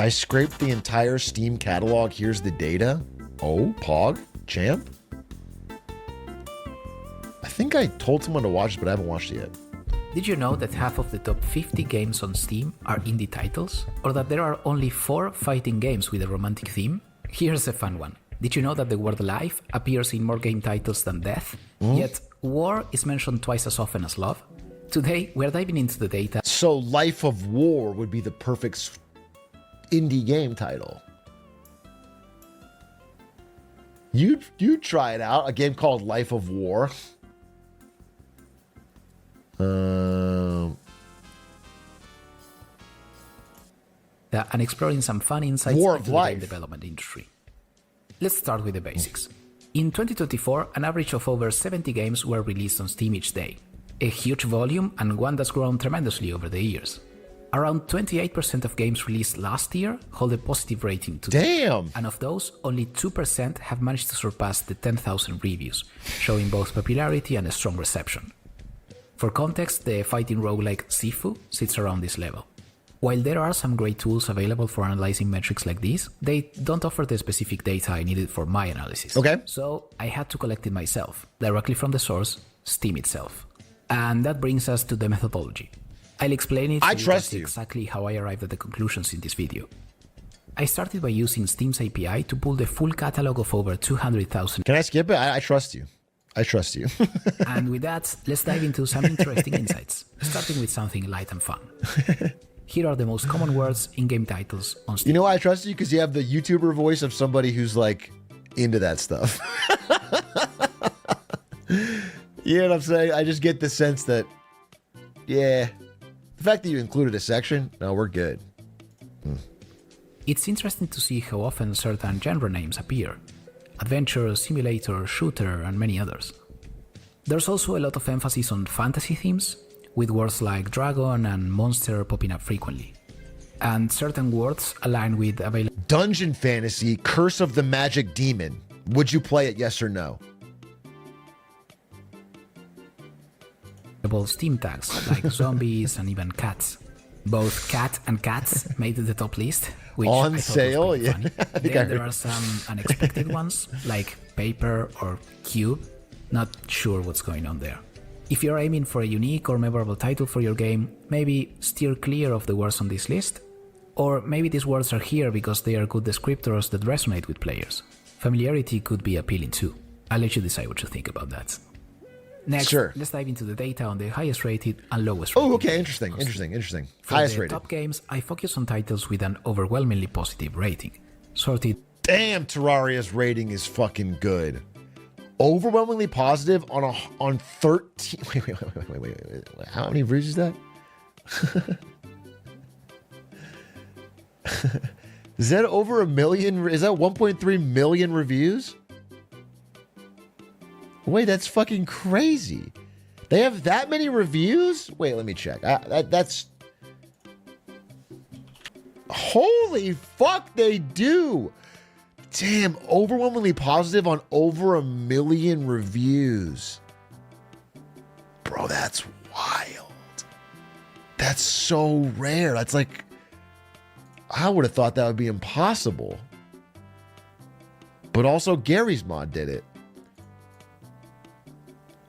I scraped the entire Steam catalog. Here's the data. Oh, Pog? Champ? I think I told someone to watch it, but I haven't watched it yet. Did you know that half of the top 50 games on Steam are indie titles? Or that there are only 4 fighting games with a romantic theme? Here's a fun one. Did you know that the word life appears in more game titles than death? Yet war is mentioned twice as often as love? Today, we're diving into the data. So Life of War would be the perfect indie game title. You try it out. A game called Life of War. And exploring some fun insights into the game development industry. Let's start with the basics. In 2024, an average of over 70 games were released on Steam each day. A huge volume and one that's grown tremendously over the years. Around 28% of games released last year hold a positive rating today. Damn! And of those, only 2% have managed to surpass the 10,000 reviews, showing both popularity and a strong reception. For context, the fighting roguelike Sifu sits around this level. While there are some great tools available for analyzing metrics like these, they don't offer the specific data I needed for my analysis. Okay. So I had to collect it myself, directly from the source, Steam itself. And that brings us to the methodology. I'll explain it so you can see exactly how I arrived at the conclusions in this video. I started by using Steam's API to pull the full catalog of over 200,000. Can I skip it? I trust you. I trust you. And with that, let's dive into some interesting insights, starting with something light and fun. Here are the most common words in game titles on Steam. You know why I trust you? Because you have the YouTuber voice of somebody who's like into that stuff. You know what I'm saying? I just get the sense that, yeah, the fact that you included a section, no, we're good. It's interesting to see how often certain genre names appear. Adventure, simulator, shooter, and many others. There's also a lot of emphasis on fantasy themes, with words like dragon and monster popping up frequently. And certain words align with available Dungeon Fantasy, Curse of the Magic Demon. Would you play it, yes or no? Steam tags like zombies and even cats. Both cat and cats made the top list, which on I sale, thought was yeah. funny. Then there are some unexpected ones, like paper or cube. Not sure what's going on there. If you're aiming for a unique or memorable title for your game, maybe steer clear of the words on this list. Or maybe these words are here because they are good descriptors that resonate with players. Familiarity could be appealing too. I'll let you decide what you think about that. Next, let's dive into the data on the highest rated and lowest rated. Oh, okay, interesting. For highest the rated. top games, I focus on titles with an overwhelmingly positive rating. Sorted. Damn, Terraria's rating is fucking good. Overwhelmingly positive on 13. Wait. How many reviews is that? Is that over a million? Is that 1.3 million reviews? Wait, that's fucking crazy. They have that many reviews? Wait, let me check. That's... Holy fuck, they do. Damn, overwhelmingly positive on over 1 million reviews. Bro, that's wild. That's so rare. That's like... I would have thought that would be impossible. But also Gary's mod did it.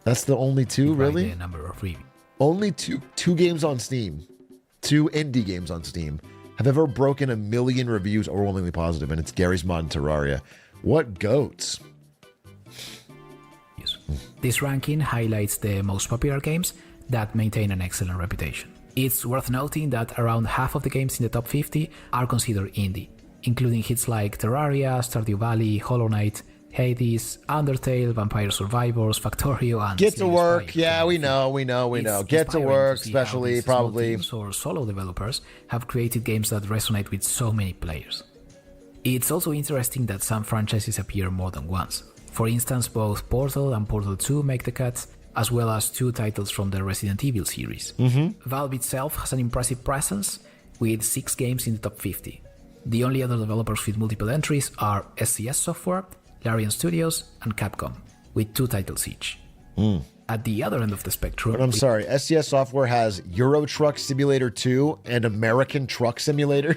That's the only two, really? The number of reviews. Only two games on Steam, 2 indie games on Steam, have ever broken 1 million reviews overwhelmingly positive, and it's Gary's Mod and Terraria. What goats? This ranking highlights the most popular games that maintain an excellent reputation. It's worth noting that around half of the games in the top 50 are considered indie, including hits like Terraria, Stardew Valley, Hollow Knight, Hades, Undertale, Vampire Survivors, Factorio, and Get to work. Yeah, we know. Get to work, especially probably. Or solo developers have created games that resonate with so many players. It's also interesting that some franchises appear more than once. For instance, both Portal and Portal 2 make the cut, as well as 2 titles from the Resident Evil series. Valve itself has an impressive presence, with 6 games in the top 50. The only other developers with multiple entries are SCS Software, Larian Studios, and Capcom, with 2 titles each. At the other end of the spectrum... But I'm sorry, SCS Software has Euro Truck Simulator 2 and American Truck Simulator?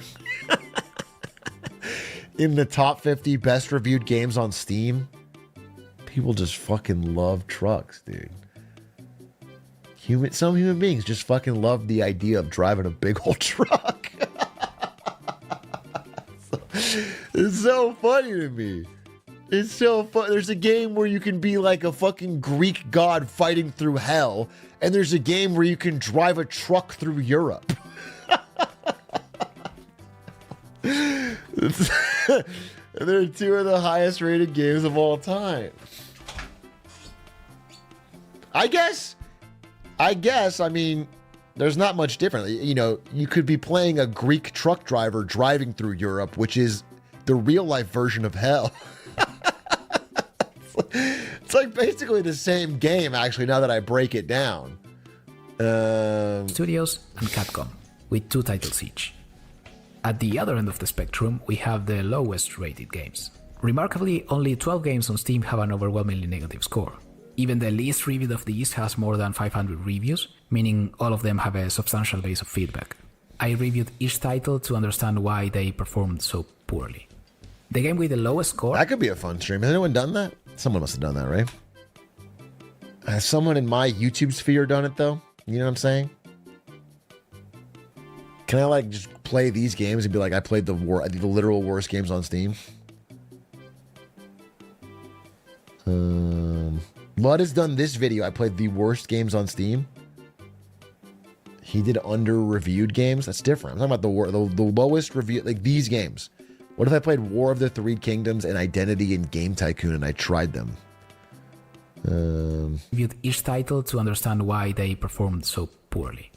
in the top 50 best reviewed games on Steam. People just fucking love trucks, dude. Some human beings just fucking love the idea of driving a big old truck. It's so funny to me. It's so fun. There's a game where you can be like a fucking Greek god fighting through hell, and there's a game where you can drive a truck through Europe. They're two of the highest rated games of all time. I guess, I mean, there's not much different. You know, you could be playing a Greek truck driver driving through Europe, which is the real life version of hell. It's like basically the same game, actually, now that I break it down. Studios and Capcom, with 2 titles each. At the other end of the spectrum, we have the lowest rated games. Remarkably, only 12 games on Steam have an overwhelmingly negative score. Even the least reviewed of these has more than 500 reviews, meaning all of them have a substantial base of feedback. I reviewed each title to understand why they performed so poorly. The game with the lowest score... That could be a fun stream. Has anyone done that? Someone must have done that, right? Has someone in my YouTube sphere done it, though? You know what I'm saying? Can I, like, just play these games and be like, I played the literal worst games on Steam? Lud has done this video. I played the worst games on Steam. He did under-reviewed games. That's different. I'm talking about the lowest review, like these games. What if I played War of the Three Kingdoms and Identity and Game Tycoon and I tried them? Reviewed each title to understand why they performed so poorly.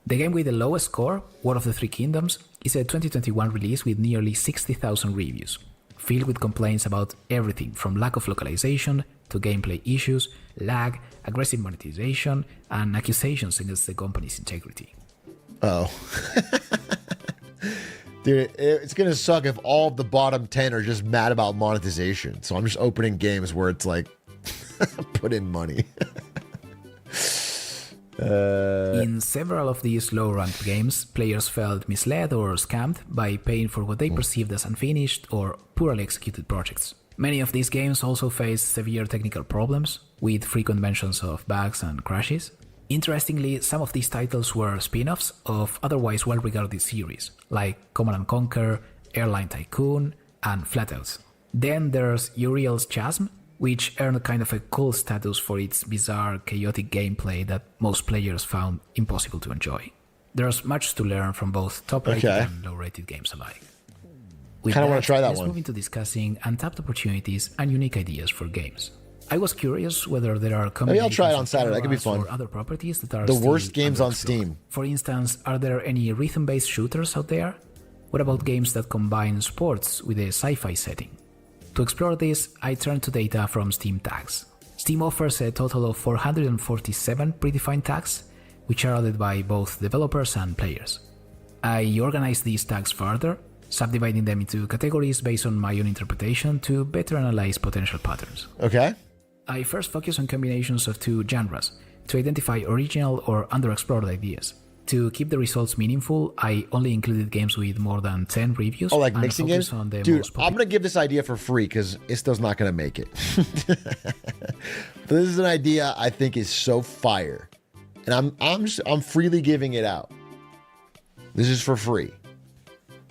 The game with the lowest score, War of the Three Kingdoms, is a 2021 release with nearly 60,000 reviews, filled with complaints about everything from lack of localization to gameplay issues, lag, aggressive monetization, and accusations against the company's integrity. Oh. Dude, it's going to suck if all of the bottom 10 are just mad about monetization. So I'm just opening games where it's like, put in money. In several of these low-ranked games, players felt misled or scammed by paying for what they perceived as unfinished or poorly executed projects. Many of these games also face severe technical problems, with frequent mentions of bugs and crashes. Interestingly, some of these titles were spin-offs of otherwise well-regarded series, like Command & Conquer, Airline Tycoon, and Flatout. Then there's Uriel's Chasm, which earned kind of a cult status for its bizarre, chaotic gameplay that most players found impossible to enjoy. There's much to learn from both top-rated and low-rated games alike. I kind of want to try that let's one. Move into discussing untapped opportunities and unique ideas for games. I was curious whether there are Maybe I'll try it on Saturday. That could be fun. or other properties that are The still worst games on underexplored. Steam. For instance, are there any rhythm-based shooters out there? What about games that combine sports with a sci-fi setting? To explore this, I turned to data from Steam tags. Steam offers a total of 447 predefined tags, which are added by both developers and players. I organized these tags further, subdividing them into categories based on my own interpretation to better analyze potential patterns. Okay. I first focus on combinations of 2 genres to identify original or underexplored ideas. To keep the results meaningful, I only included games with more than 10 reviews. Oh, like and mixing focused games? on the Dude, most I'm going to give this idea for free because Isto's not going to make it. But this is an idea I think is so fire. And I'm freely giving it out. This is for free.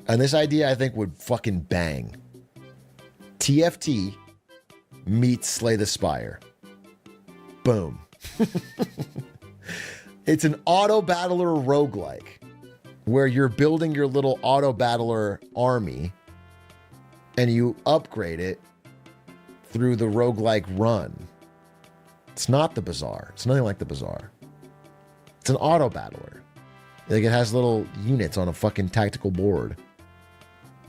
And this idea I think would fucking bang. TFT meets Slay the Spire. Boom. It's an auto-battler roguelike where you're building your little auto-battler army and you upgrade it through the roguelike run. It's not the Bazaar. It's nothing like the Bazaar. It's an auto-battler. Like it has little units on a fucking tactical board.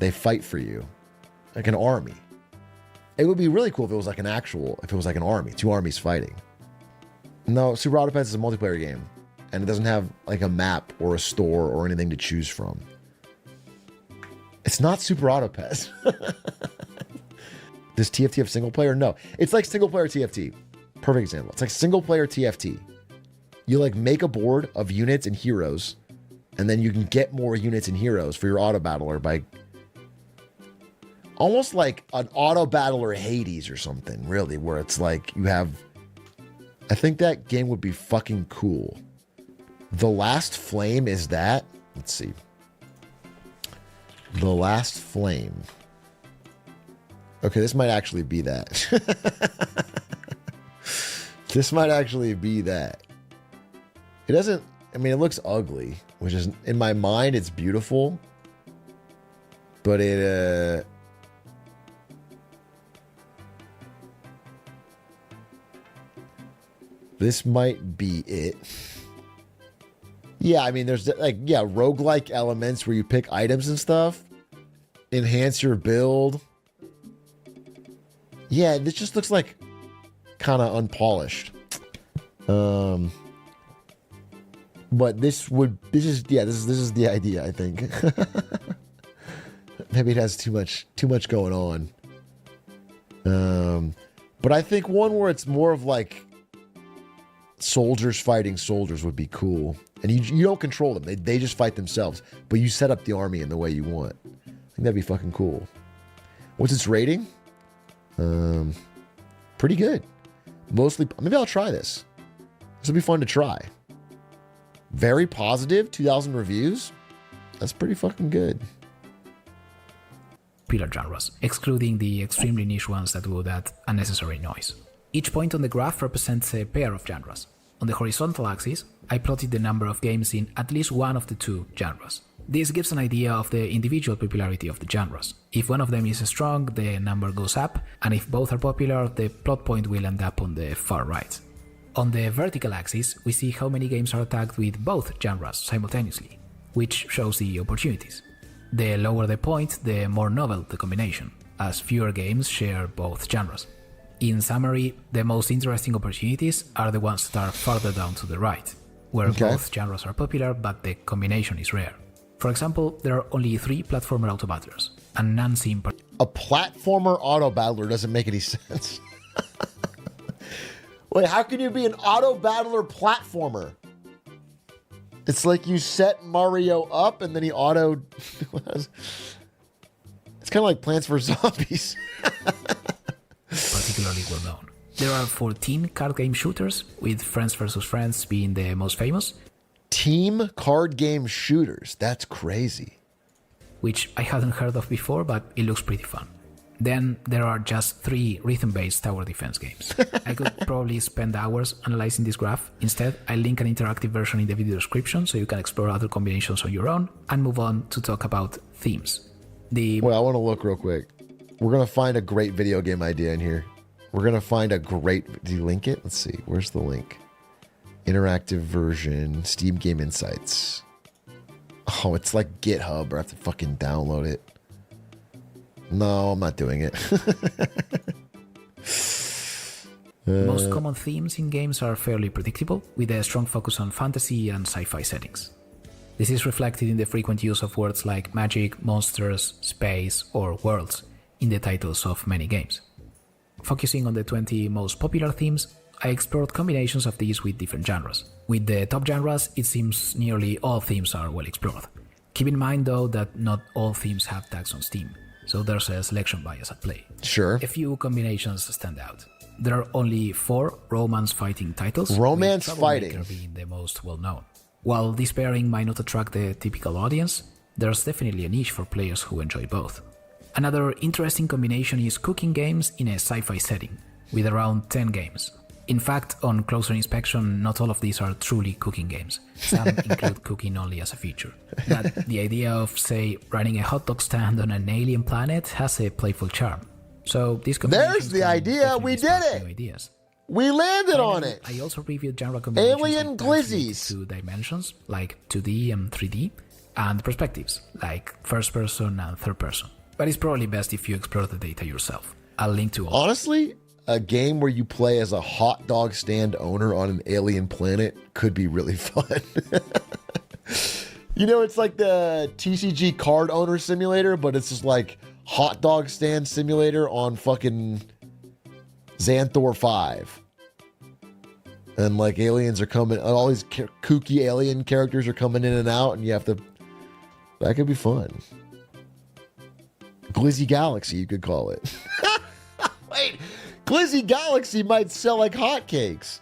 They fight for you. Like an army. It would be really cool if it was like an army. 2 armies fighting. No, Super Auto Pets is a multiplayer game. And it doesn't have like a map or a store or anything to choose from. It's not Super Auto Pets. Does TFT have single player? No. It's like single player TFT. Perfect example. It's like single player TFT. You like make a board of units and heroes, and then you can get more units and heroes for your auto battler by almost like an auto battler Hades or something, really, where it's like you have. I think that game would be fucking cool. The Last Flame is that. Let's see. The Last Flame. Okay, this might actually be that. This might actually be that. It doesn't. I mean, it looks ugly, which is in my mind, it's beautiful. But it. This might be it. Yeah, I mean, there's like, yeah, roguelike elements where you pick items and stuff. Enhance your build. Yeah, this just looks like kind of unpolished. But this is the idea, I think. Maybe it has too much going on. But I think one where it's more of like soldiers fighting soldiers would be cool. And you don't control them. They just fight themselves. But you set up the army in the way you want. I think that'd be fucking cool. What's its rating? Pretty good. Mostly, maybe I'll try this. This will be fun to try. Very positive, 2,000 reviews. That's pretty fucking good. Popular genres, excluding the extremely niche ones that would add unnecessary noise. Each point on the graph represents a pair of genres. On the horizontal axis, I plotted the number of games in at least one of the two genres. This gives an idea of the individual popularity of the genres. If one of them is strong, the number goes up, and if both are popular, the plot point will end up on the far right. On the vertical axis, we see how many games are tagged with both genres simultaneously, which shows the opportunities. The lower the point, the more novel the combination, as fewer games share both genres. In summary, the most interesting opportunities are the ones that are farther down to the right, where both genres are popular but the combination is rare. For example, there are only 3 platformer auto battlers, and none seem... A platformer auto battler doesn't make any sense. Wait, how can you be an auto battler platformer? It's like you set Mario up and then he auto... It's kind of like Plants vs. Zombies. Particularly well known. There are 14 card game shooters, with Friends vs. Friends being the most famous. Team card game shooters. That's crazy. Which I hadn't heard of before, but it looks pretty fun. Then there are just 3 rhythm-based tower defense games. I could probably spend hours analyzing this graph. Instead, I link an interactive version in the video description so you can explore other combinations on your own and move on to talk about themes. Wait, I want to look real quick. We're going to find a great video game idea in here. We're going to find a great... Do you link it? Let's see. Where's the link? Interactive version. Steam Game Insights. Oh, it's like GitHub. I have to fucking download it. No, I'm not doing it. Most common themes in games are fairly predictable, with a strong focus on fantasy and sci-fi settings. This is reflected in the frequent use of words like magic, monsters, space, or worlds in the titles of many games. Focusing on the 20 most popular themes, I explored combinations of these with different genres. With the top genres, it seems nearly all themes are well explored. Keep in mind though that not all themes have tags on Steam, so there's a selection bias at play. Sure. A few combinations stand out. There are only 4 romance fighting titles, romance with fighting Troublemaker being the most well known. While this pairing might not attract the typical audience, there's definitely a niche for players who enjoy both. Another interesting combination is cooking games in a sci-fi setting, with around 10 games. In fact, on closer inspection, not all of these are truly cooking games. Some include cooking only as a feature. But the idea of, say, running a hot dog stand on an alien planet has a playful charm. So these combinations... There's the idea! We did it! Ideas. We landed on it! I also reviewed genre combinations Alien glizzies! To dimensions, like 2D and 3D, and perspectives, like first person and third person. But it's probably best if you explore the data yourself. I'll link to all. Honestly, a game where you play as a hot dog stand owner on an alien planet could be really fun. You know, it's like the TCG card owner simulator, but it's just like hot dog stand simulator on fucking Xanthor 5. And like aliens are coming, all these kooky alien characters are coming in and out, and you have to... That could be fun. Glizzy Galaxy, you could call it. Wait, Glizzy Galaxy might sell like hotcakes.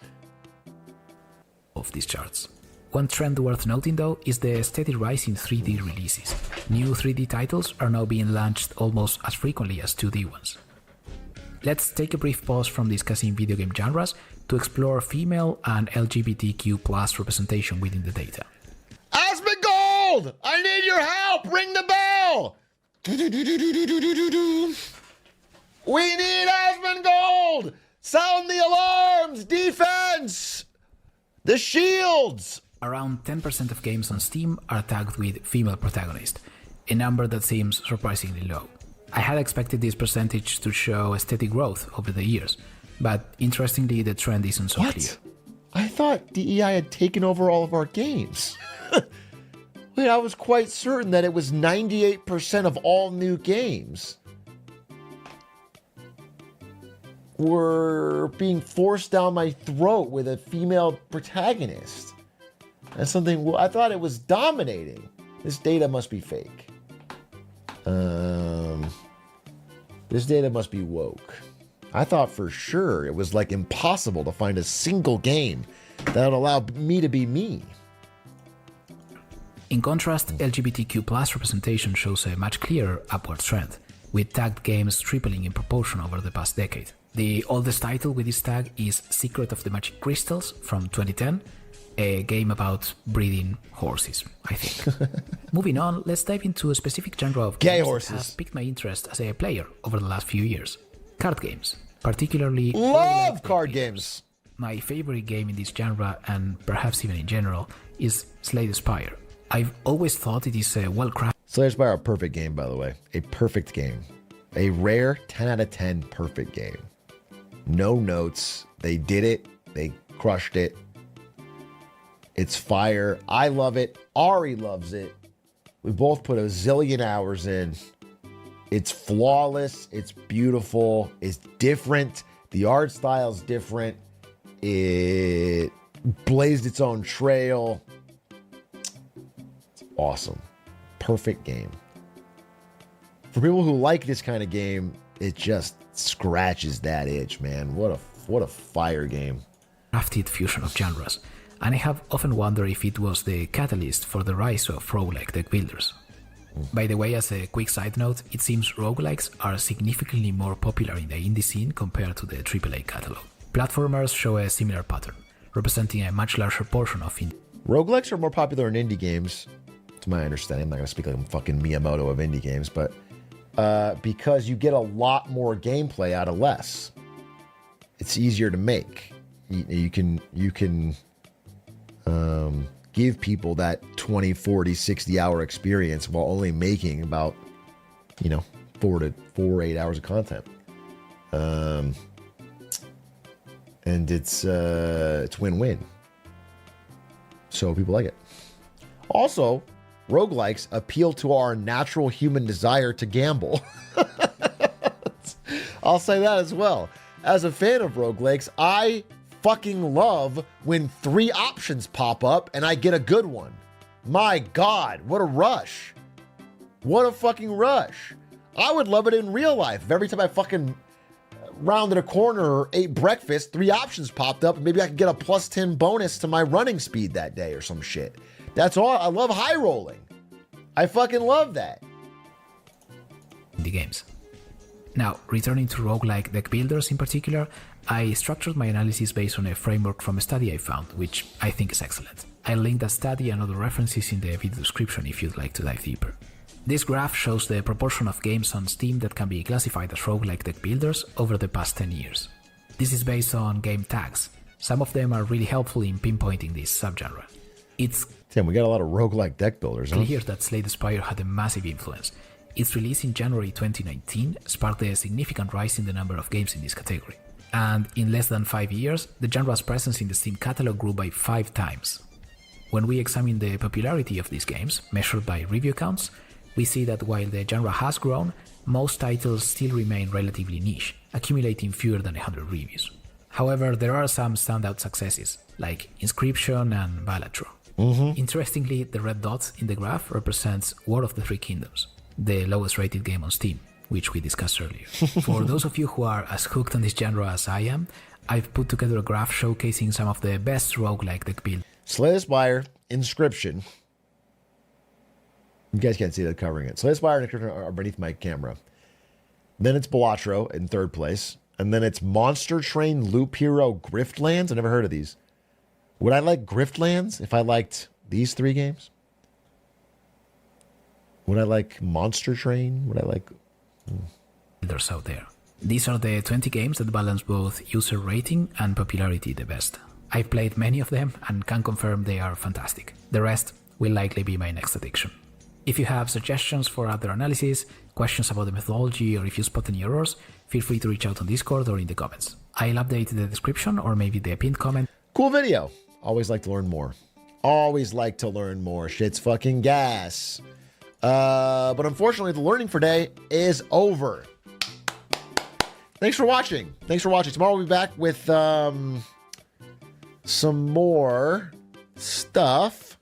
Of these charts. One trend worth noting though is the steady rise in 3D releases. New 3D titles are now being launched almost as frequently as 2D ones. Let's take a brief pause from discussing video game genres to explore female and LGBTQ plus representation within the data. Asmongold! I need your help! Ring the bell! We need Asmongold! Sound the alarms! Defense! The shields! Around 10% of games on Steam are tagged with female protagonist, a number that seems surprisingly low. I had expected this percentage to show a steady growth over the years, but interestingly the trend isn't so clear. I thought DEI had taken over all of our games. Wait, I was quite certain that it was 98% of all new games were being forced down my throat with a female protagonist. That's something, I thought it was dominating. This data must be fake. This data must be woke. I thought for sure it was like impossible to find a single game that would allow me to be me. In contrast, LGBTQ plus representation shows a much clearer upward trend, with tagged games tripling in proportion over the past decade. The oldest title with this tag is Secret of the Magic Crystals from 2010, a game about breeding horses, I think. Moving on, let's dive into a specific genre of gay games horses that has piqued my interest as a player over the last few years. Card games, particularly... Love card games! My favorite game in this genre, and perhaps even in general, is Slay the Spire. I've always thought it is a well-crafted... Slay the Spire, a perfect game, by the way. A perfect game. A rare 10 out of 10 perfect game. No notes. They did it. They crushed it. It's fire. I love it. Ari loves it. We both put a zillion hours in. It's flawless. It's beautiful. It's different. The art style's different. It blazed its own trail. It's awesome. Perfect game. For people who like this kind of game, it just scratches that itch, man. What a fire game. Crafted fusion of genres. And I have often wondered if it was the catalyst for the rise of roguelike deck builders. By the way, as a quick side note, it seems roguelikes are significantly more popular in the indie scene compared to the AAA catalog. Platformers show a similar pattern, representing a much larger portion of indie. Roguelikes are more popular in indie games, to my understanding. I'm not going to speak like I'm fucking Miyamoto of indie games, but because you get a lot more gameplay out of less. It's easier to make. You can give people that 20, 40, 60 hour experience while only making about, 8 hours of content. And it's win-win. So people like it. Also, roguelikes appeal to our natural human desire to gamble. I'll say that as well. As a fan of roguelikes, I fucking love when 3 options pop up and I get a good one. My God, what a rush. What a fucking rush. I would love it in real life. If every time I fucking rounded a corner or ate breakfast, 3 options popped up and maybe I could get a plus 10 bonus to my running speed that day or some shit. That's all. I love high rolling. I fucking love that. The games. Now, returning to roguelike deck builders in particular, I structured my analysis based on a framework from a study I found, which I think is excellent. I'll link that study and other references in the video description if you'd like to dive deeper. This graph shows the proportion of games on Steam that can be classified as roguelike deck builders over the past 10 years. This is based on game tags. Some of them are really helpful in pinpointing this subgenre. It's Damn, we got a lot of roguelike deck builders, huh? clear that Slay the Spire had a massive influence. Its release in January 2019 sparked a significant rise in the number of games in this category. And in less than 5 years, the genre's presence in the Steam catalog grew by 5 times. When we examine the popularity of these games, measured by review counts, we see that while the genre has grown, most titles still remain relatively niche, accumulating fewer than 100 reviews. However, there are some standout successes, like Inscription and Balatro. Interestingly, the red dot in the graph represents War of the Three Kingdoms, the lowest rated game on Steam. which we discussed earlier. For those of you who are as hooked on this genre as I am, I've put together a graph showcasing some of the best roguelike deck builds. Slay the Spire, Inscription. You guys can't see that covering it. Slay the Spire and Inscription are beneath my camera. Then it's Balatro in third place. And then it's Monster Train, Loop Hero, Griftlands. I've never heard of these. Would I like Griftlands if I liked these 3 games? Would I like Monster Train? Would I like... builders out there. These are the 20 games that balance both user rating and popularity the best. I've played many of them and can confirm they are fantastic. The rest will likely be my next addiction. If you have suggestions for other analysis, questions about the methodology, or if you spot any errors, feel free to reach out on Discord or in the comments. I'll update the description or maybe the pinned comment. Cool video. Always like to learn more. Always like to learn more. Shit's fucking gas. But unfortunately, the learning for today is over. Thanks for watching. Tomorrow we'll be back with some more stuff.